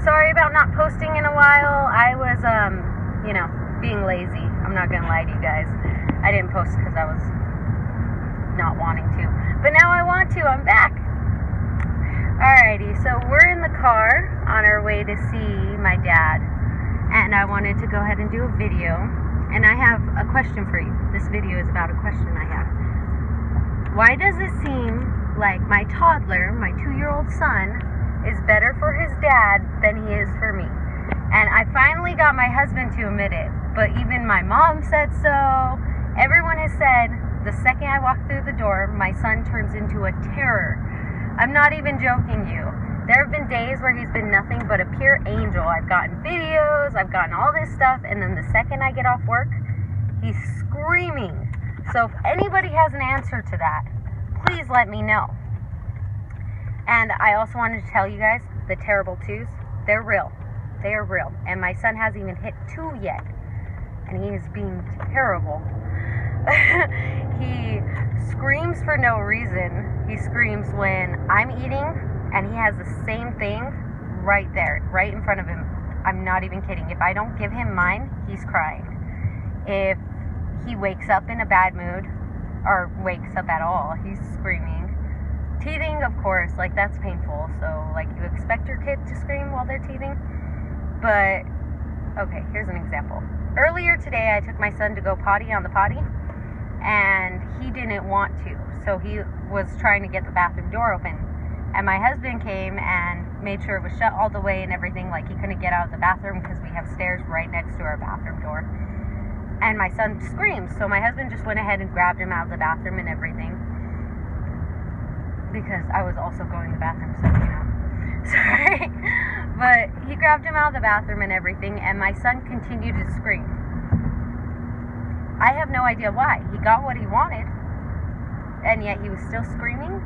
Sorry about not posting in a while. I was, being lazy. I'm not gonna lie to you guys. I didn't post because I was not wanting to. But now I want to. I'm back. Alrighty, so we're in the car on our way to see my dad. And I wanted to go ahead and do a video. And I have a question for you. This video is about a question I have. Why does it seem like my toddler, my 2-year-old son, is better for his dad than he is for me? And I finally got my husband to admit it, but even my mom said so. Everyone has said the second I walk through the door, my son turns into a terror. I'm not even joking you. There have been days where he's been nothing but a pure angel. I've gotten videos, I've gotten all this stuff, and then the second I get off work, he's screaming. So if anybody has an answer to that, please let me know. And I also wanted to tell you guys, the terrible twos, they're real. They are real. And my son hasn't even hit 2 yet. And he is being terrible. He screams for no reason. He screams when I'm eating, and he has the same thing right there, right in front of him. I'm not even kidding. If I don't give him mine, he's crying. If he wakes up in a bad mood, or wakes up at all, he's screaming. Teething, of course, like that's painful. So, like, you expect your kid to scream while they're teething. But, okay, here's an example. Earlier today, I took my son to go potty on the potty, and he didn't want to. So he was trying to get the bathroom door open. And my husband came and made sure it was shut all the way and everything, like he couldn't get out of the bathroom because we have stairs right next to our bathroom door. And my son screams, so my husband just went ahead and grabbed him out of the bathroom and everything. Because I was also going to the bathroom, so, sorry. But he grabbed him out of the bathroom and everything, and my son continued to scream. I have no idea why. He got what he wanted, and yet he was still screaming.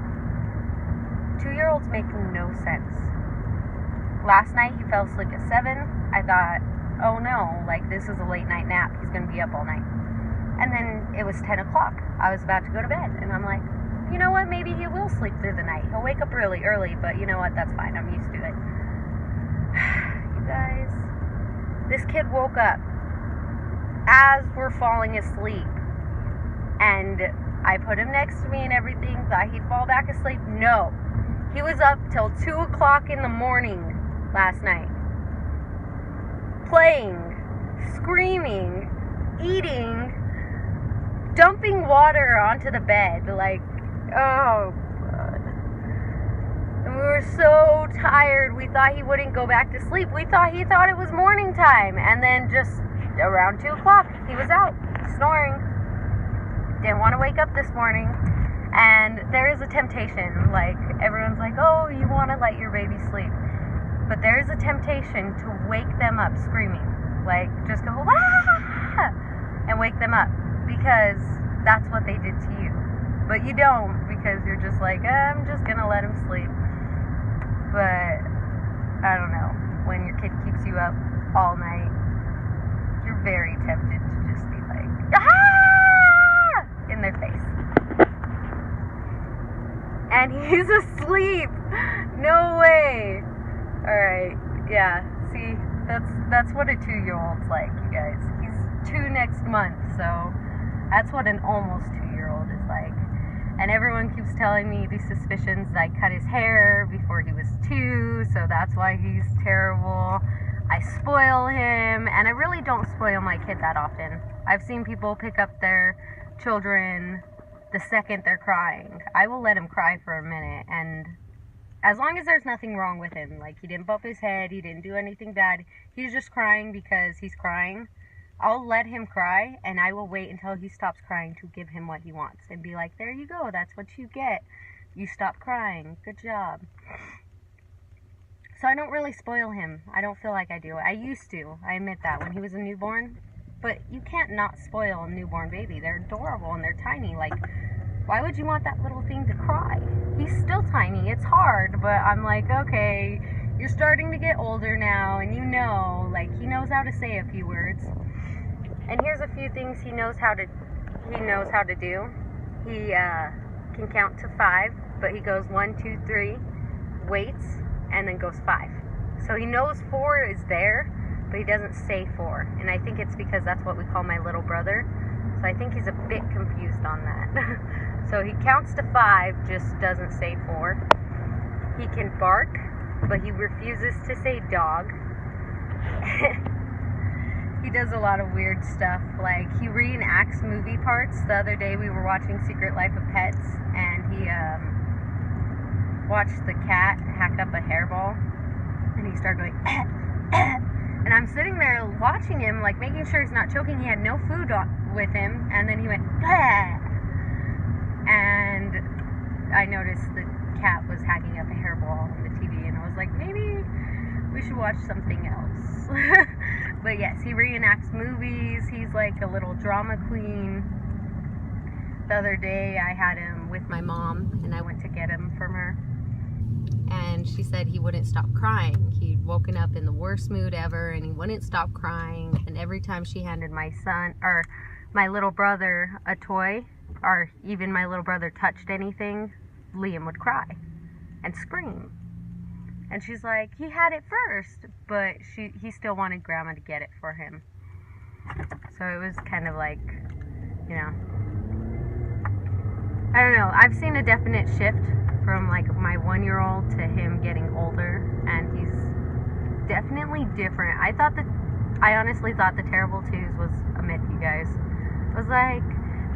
2-year-olds make no sense. Last night he fell asleep at 7. I thought, oh no, like this is a late night nap. He's going to be up all night. And then it was 10 o'clock. I was about to go to bed, and I'm like, you know what, maybe he will sleep through the night. He'll wake up really early, but you know what, that's fine. I'm used to it. You guys, this kid woke up as we're falling asleep, and I put him next to me and everything, thought he'd fall back asleep. No, he was up till 2 o'clock in the morning last night, playing, screaming, eating, dumping water onto the bed, like, oh God. And we were so tired, we thought he wouldn't go back to sleep. He thought it was morning time, and then just around 2 o'clock he was out snoring. Didn't want to wake up this morning. And there is a temptation, like everyone's like, oh, you want to let your baby sleep, but there is a temptation to wake them up screaming, like just go ah! And wake them up, because that's what they did to you. But you don't, because you're just like, I'm just gonna let him sleep. But I don't know, when your kid keeps you up all night, you're very tempted to just be like, ah! In their face. And he's asleep. No way. Alright, yeah, see, that's what a 2-year-old's like, you guys. He's 2 next month, so that's what an almost 2-year-old is like. And everyone keeps telling me these suspicions I cut his hair before he was 2, so that's why he's terrible. I spoil him, and I really don't spoil my kid that often. I've seen people pick up their children the second they're crying. I will let him cry for a minute, and as long as there's nothing wrong with him, like he didn't bump his head, he didn't do anything bad, he's just crying because he's crying, I'll let him cry, and I will wait until he stops crying to give him what he wants and be like, there you go, that's what you get. You stopped crying. Good job. So I don't really spoil him. I don't feel like I do. I used to. I admit that, when he was a newborn. But you can't not spoil a newborn baby. They're adorable and they're tiny. Like, why would you want that little thing to cry? He's still tiny. It's hard, but I'm like, okay, you're starting to get older now, and you know, like, he knows how to say a few words. And here's a few things he knows how to do. He can count to 5, but he goes 1, 2, 3, waits, and then goes 5. So he knows 4 is there, but he doesn't say 4. And I think it's because that's what we call my little brother. So I think he's a bit confused on that. So he counts to 5, just doesn't say 4. He can bark, but he refuses to say dog. He does a lot of weird stuff. Like, he reenacts movie parts. The other day we were watching Secret Life of Pets, and he watched the cat hack up a hairball, and he started going, and I'm sitting there watching him, like, making sure he's not choking. He had no food with him, and then he went, and I noticed the cat was hacking up a hairball on the TV, and I was like, maybe we should watch something else. But yes, he reenacts movies. He's like a little drama queen. The other day I had him with my mom, and I went to get him from her, and she said he wouldn't stop crying. He'd woken up in the worst mood ever, and he wouldn't stop crying. And every time she handed my son, or my little brother, a toy, or even my little brother touched anything, Liam would cry and scream. And she's like, he had it first, but he still wanted Grandma to get it for him. So it was kind of like, you know, I don't know. I've seen a definite shift from like my 1-year-old to him getting older, and he's definitely different. I honestly thought the Terrible Twos was a myth, you guys. I was like,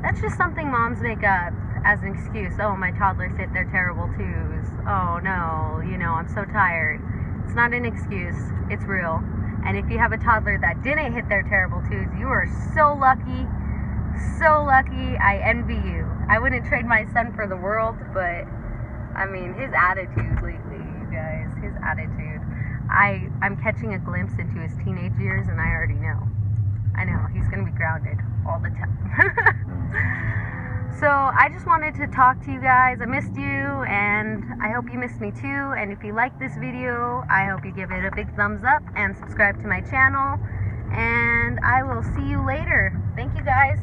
that's just something moms make up as an excuse. Oh, my toddlers hit their Terrible Twos. Oh no, you know, I'm so tired. It's not an excuse, it's real. And if you have a toddler that didn't hit their Terrible Twos, you are so lucky. So lucky. I envy you. I wouldn't trade my son for the world, but I mean, his attitude lately, you guys, his attitude. I'm catching a glimpse into his teenage years, and I already know. I know, he's gonna be grounded all the time. So I just wanted to talk to you guys. I missed you, and I hope you missed me too. And if you like this video, I hope you give it a big thumbs up and subscribe to my channel. And I will see you later. Thank you guys.